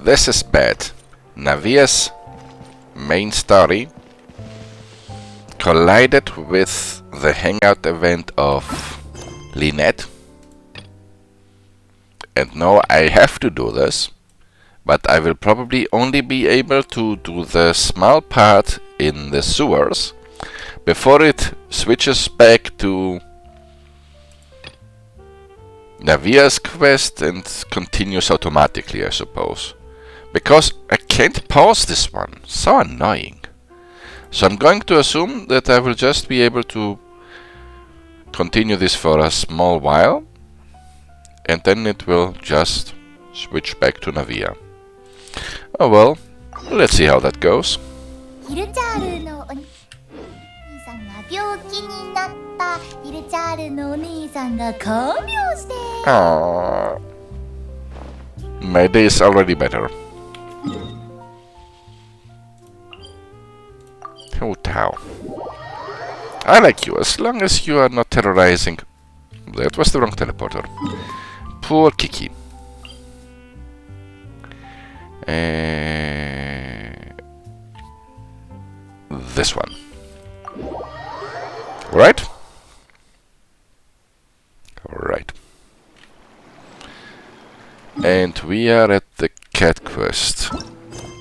this is bad. Navia's main story collided with the Hangout event of Lynette. And now I have to do this, but I will probably only be able to do the small part in the sewers before it switches back to Navia's quest and continues automatically, I suppose. Because I can't pause this one. So annoying. So I'm going to assume that I will just be able to continue this for a small while, and then it will just switch back to Navia. Oh well, let's see how that goes. Aww. My day is already better. Oh, Tao. I like you, as long as you are not terrorizing. That was the wrong teleporter. Poor Kiki. This one. Right? Right. And we are at the cat quest.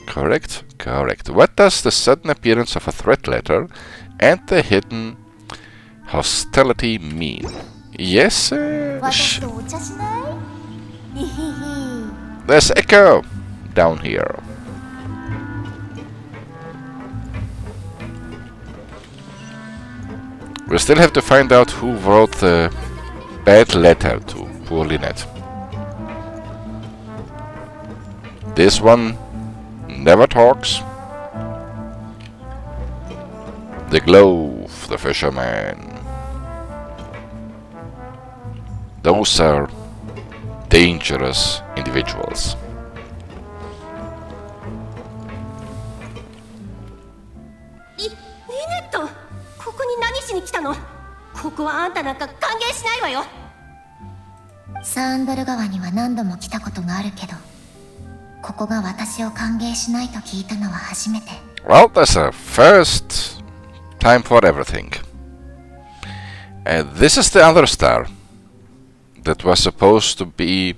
Correct? Correct. What does the sudden appearance of a threat letter and the hidden hostility mean? Yes, there's Echo down here. We still have to find out who wrote the bad letter to poor Lynette. This one never talks. The Glove, the fisherman. Those are dangerous individuals. Lynette! ここに何しに来たの？ここはあんたなんか歓迎しないわよ。サーンドル川には何度も来たことがあるけど、ここが私を歓迎しないと聞いたのは初めて。Well, that's a first time for everything. And this is the other star that was supposed to be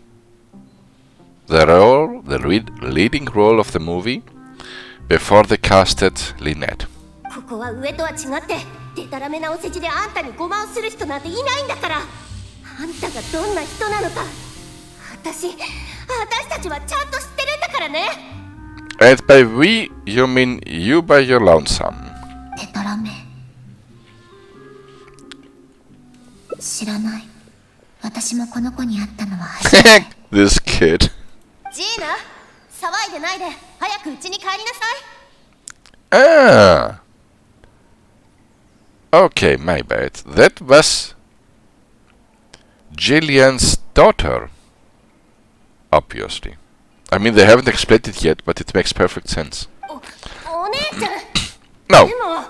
the role, the leading role of the movie before they casted Lynette. ここは上とは違って、デタラメなお世辞であんたにごまをする人なんていないんだから。あんたがどんな人なのか、私たちはちゃんと知ってるんだからね。And by we, you mean you by your lonesome. デタラメ。知らない。私もこの子に会ったのは初めて。This kid. ジーナ、騒いでないで、早く家に帰りなAh.さい。Okay, my bad. That was Jillian's daughter. Obviously. I mean, they haven't explained it yet, but it makes perfect sense. お姉ちゃん。 No. でも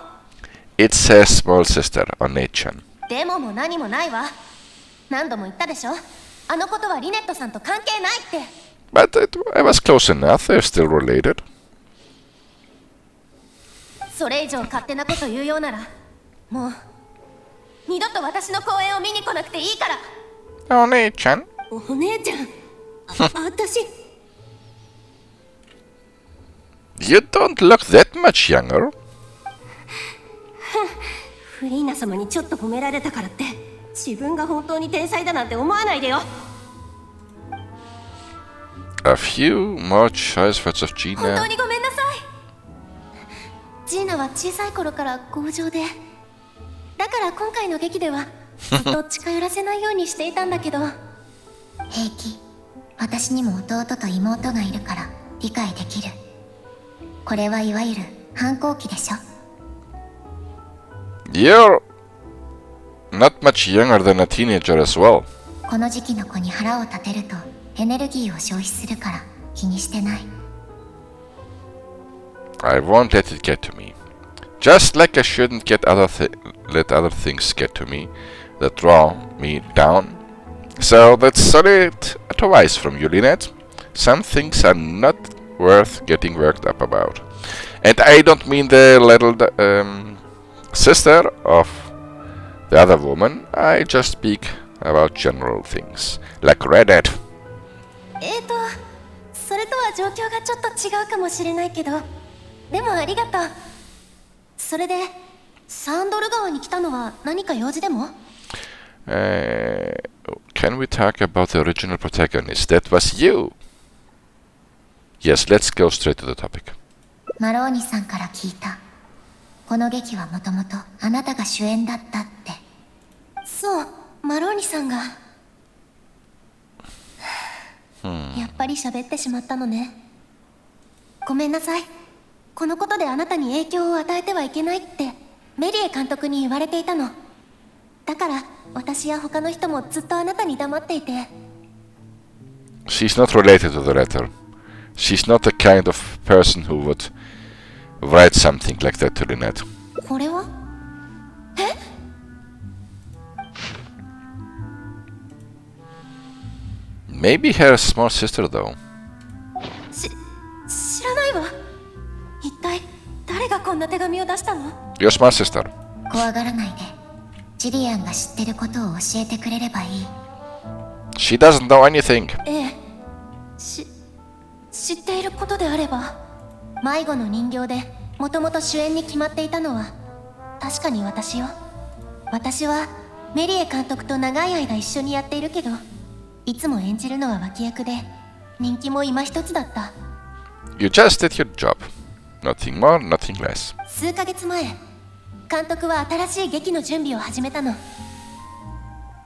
It says small sister, Onechan. でもも何もないわ。何度も言ったでしょ。あのことはリネットさんと関係ないって。But I was close enough, they're still related. それ以上勝手なこと言うようなら、もう二度と私の公演を見に来なくていいから。Onechan? お姉ちゃん、私。You don't look that much younger. フリーナ様にちょっと褒められたからって自分が本当に天才だなんて思わないでよ。 A few more choice words of 本当 Gina. にごめんなさい。ジーナは小さい頃から強情で、だから今回の劇ではずっと近寄らせないようにしていたんだけど。平気。私にも弟と妹がいるから理解できる。これはいわゆる反抗期でしょ。You're not much younger than a teenager as well. この時期の子に腹を立てるとエネルギーを消費するから気にしてない。I won't let it get to me. Just like I shouldn't let other things get to me that draw me down. So that's solid advice from you, Lynette. Some things are not worth getting worked up about. And I don't mean the little sister of the other woman. I just speak about general things, like Reddit. それとは状況がちょっと違うかもしれないけど、でもありがとう。それでサンドル川に来たのは何か用事でも？ Can we talk about the original protagonist? That was you. Yes, let's go straight to the topic. マローニさんから聞いた。この劇はもともとあなたが主演だったって。そう、マローニさんが。やっぱり喋ってしまったのね。ごめんなさい。このことであなたに影響を与えてはいけないってメリエ監督に言われていたの。だから私や他の人もずっとあなたに黙っていて。She's not related to the letter. She's not the kind of person who would write something like that to Lynette. これは？え？Maybe her small sister, though. 知らないわ。一体誰がこんな手紙を出したの？ Your small sister. 怖がらないで。ジリアンが知ってることを教えてくれればいい。She doesn't know anything. 知っていることであれば、迷子の人形でもともと主演に決まっていたのは確かに私よ。私はメリエ監督と長い間一緒にやっているけど、いつも演じるのは脇役で人気も今一つだった。 You just did your job. Nothing more, nothing less. 数ヶ月前、監督は新しい劇の準備を始めたの。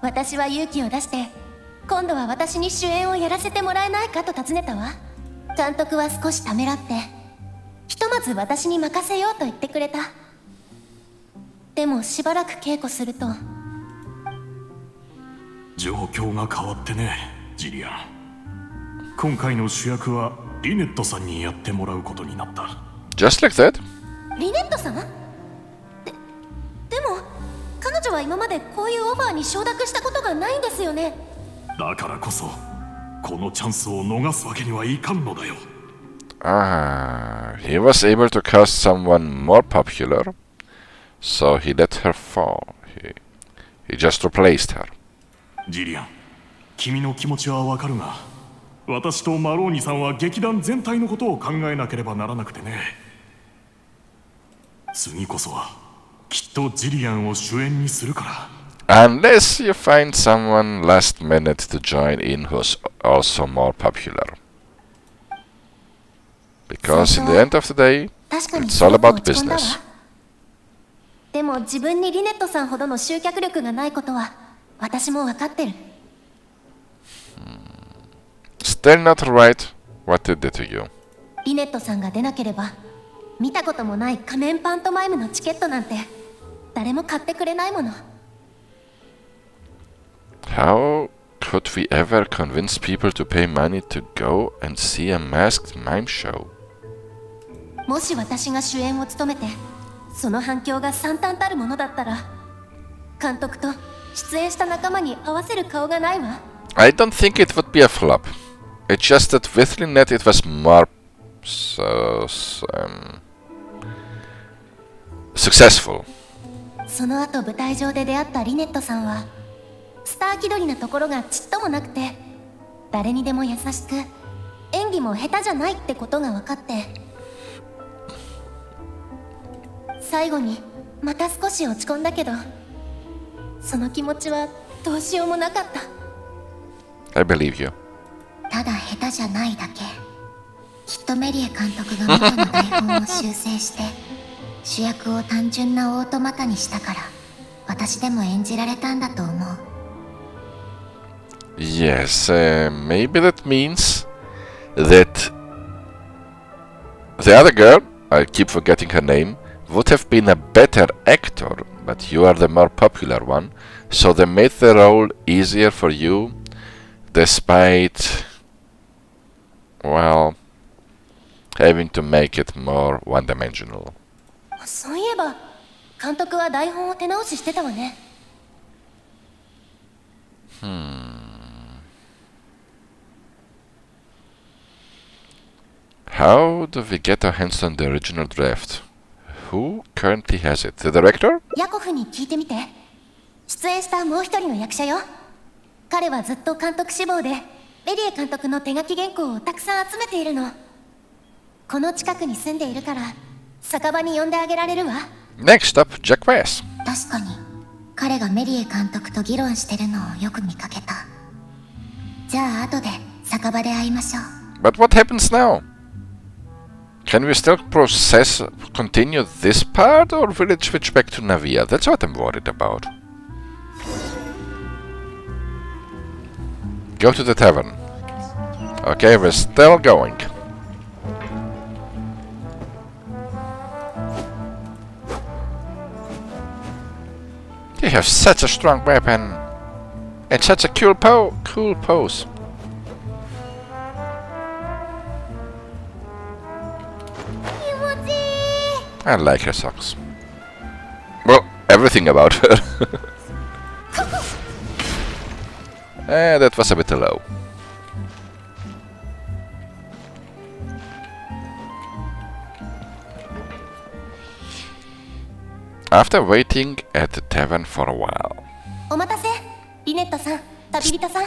私は勇気を出して今度は私に主演をやらせてもらえないかと尋ねたわ。監督は少しためらってひとまず私に任せようと言ってくれた。でもしばらく稽古すると状況が変わってね、ジリアン。今回の主役はリネットさんにやってもらうことになった。 Just like that? リネットさん？でも彼女は今までこういうオファーに承諾したことがないんですよね。だからこそこのチャンスを逃すわけにはいかんのだよ。He was able to cast someone more popular, so he let her fall. He just replaced her. ジリアン、君の気持ちはわかるが、私とマローニさんは劇団全体のことを考えなければならなくてね。次こそはきっとジリアンを主演にするから。Unless you find someone last minute to join in who's also more popular. Because in the end of the day, 確かに it's all about 落ち込んだわ。 business. でも自分にリネットさんほどの集客力がないことは私も分かってる。Still not right what they did to you. リネットさんが出なければ見たこともない仮面パントマイムのチケットなんて誰も買ってくれないもの。 How could we ever convince people to pay money to go and see a masked mime show? もし私が主演を務めてその反響が惨憺たるものだったら監督と出演した仲間に合わせる顔がないわ。 I don't think it would be a flop. It's just that with Lynette it was more successful. その後舞台上で出会ったリネットさんはスター気取りなところがちっともなくて誰にでも優しく演技も下手じゃないってことが分かって最後にまた少し落ち込んだけどその気持ちはどうしようもなかった。 I believe you. ただ下手じゃないだけ。きっとメリエ監督が元の台本を修正して主役を単純なオートマタにしたから私でも演じられたんだと思う。 Yes, maybe that means that the other girl, I keep forgetting her name, would have been a better actor, but you are the more popular one, so they made the role easier for you, despite, well, having to make it more one-dimensional. そういえば監督は台本を手直ししてたわね。How do we get our hands on the original draft? Who currently has it? The director? ヤコフに聞いてみて。出演したもう一人の役者よ。彼はずっと監督志望で、メリエ監督の手書き原稿をたくさん集めているの。この近くに住んでいるから、酒場に呼んであげられるわ。Next up, Jack West. 確かに、彼がメリエ監督と議論してるのをよく見かけた。じゃあ後で酒場で会いましょう。But what happens now? Can we still continue this part, or will it switch back to Navia? That's what I'm worried about. Go to the tavern. Okay, we're still going. You have such a strong weapon and such a cool pose. I like her socks. Well, everything about her. That was a bit low. After waiting at the tavern for a while. お待たせ、リネットさん、旅人さん。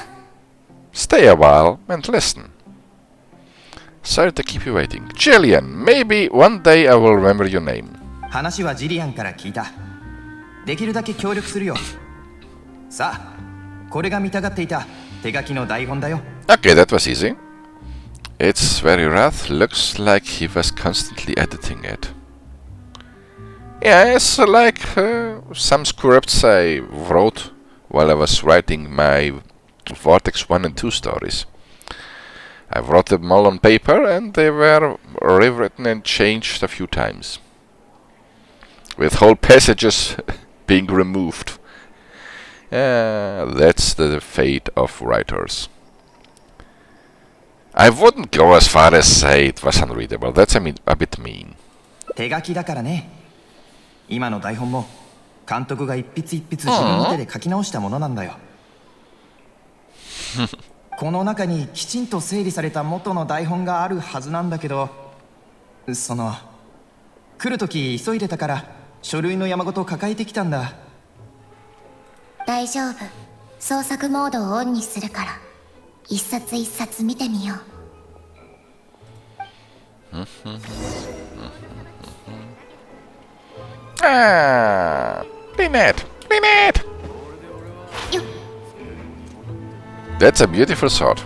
Stay a while and listen. Sorry to keep you waiting. Jillian, maybe one day I will remember your name. 話はジリアンから聞いた。できるだけ協力するよ。さあ、これが見たがっていた手書きの台本だよ。Okay, that was easy. It's very rough. Looks like he was constantly editing it. Yeah, it's like some scripts I wrote while I was writing my Vortex 1 and 2 stories. I wrote them all on paper and they were rewritten and changed a few times, with whole passages being removed. That's the fate of writers. I wouldn't go as far as say it was unreadable. That's a bit mean. 手書きだからね。今の台本も監督が一筆一筆自分の手で書き直したものなんだよ。この中にきちんと整理された元の台本があるはずなんだけど、来る時急いでたから書類の山ごと抱えてきたんだ。大丈夫。創作モードをオンにするから、一冊一冊見てみよう。Lynette! Lynette! よっ。That's a beautiful sword.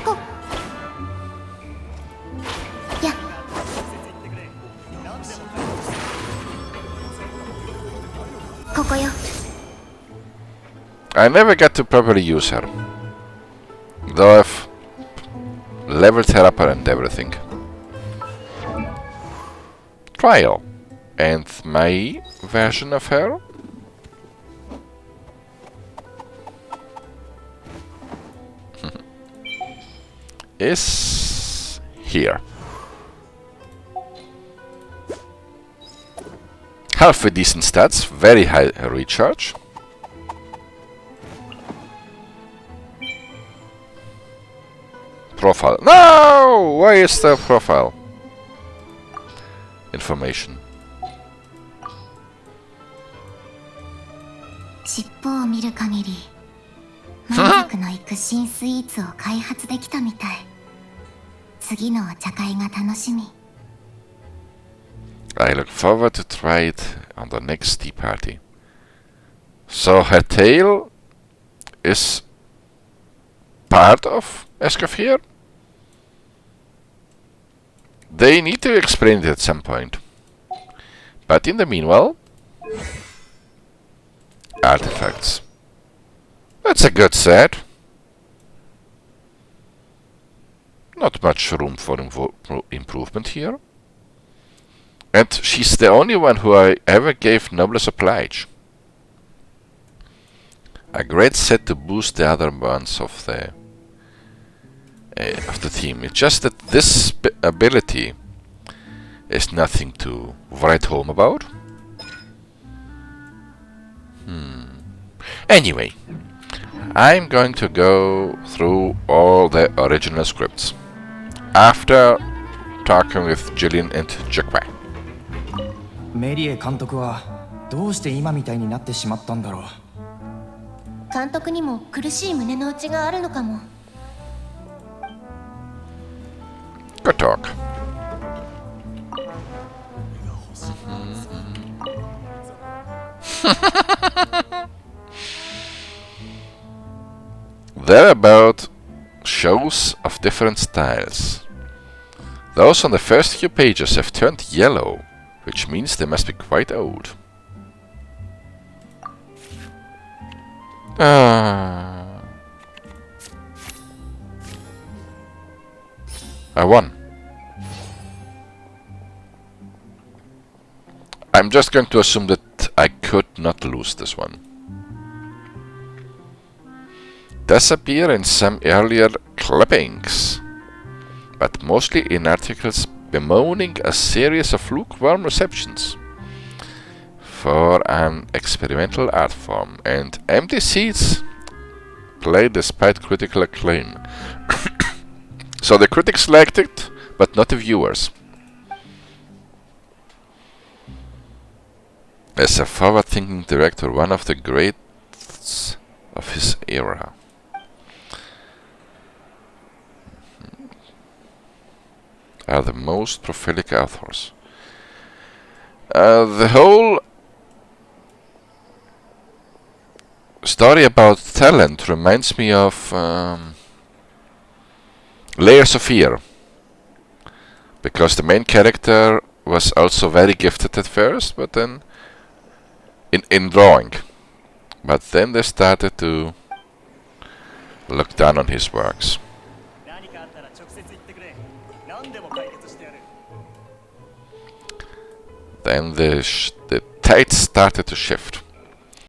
ほっ。やっ。ここよ。I never got to properly use her, though I've leveled her up and everything. Trial. And my version of her? Is here. Halfway decent stats, very high recharge. Profile. No! Why is the profile? Information. 尻尾を見る限り、満足のいく新スイーツを開発できたみたい。次のお茶会が楽しみ。I look forward to try it on the next tea party. So her tail is part of Escoffier? They need to explain it at some point. But in the meanwhile, artifacts. That's a good set. Not much room for improvement here. And she's the only one who I ever gave Noblesse Oblige. A great set to boost the other ones of the team. It's just that this ability is nothing to write home about. Anyway, I'm going to go through all the original scripts. After talking with Jillian and Jacques. メリエ監督はどうして今みたいになってしまったんだろう。監督にも苦しい胸の内があるのかも。Good talk. They're about shows of different styles. Those on the first few pages have turned yellow, which means they must be quite old. I won. I'm just going to assume that I could not lose this one. Does appear in some earlier clippings, but mostly in articles bemoaning a series of lukewarm receptions for an experimental art form, and empty seats played despite critical acclaim. So the critics liked it, but not the viewers. As a forward-thinking director, one of the greats of his era. Are the most prolific authors. The whole story about talent reminds me of Layers of Fear, because the main character was also very gifted at first, but then in drawing, but then they started to look down on his works. Then the tide started to shift.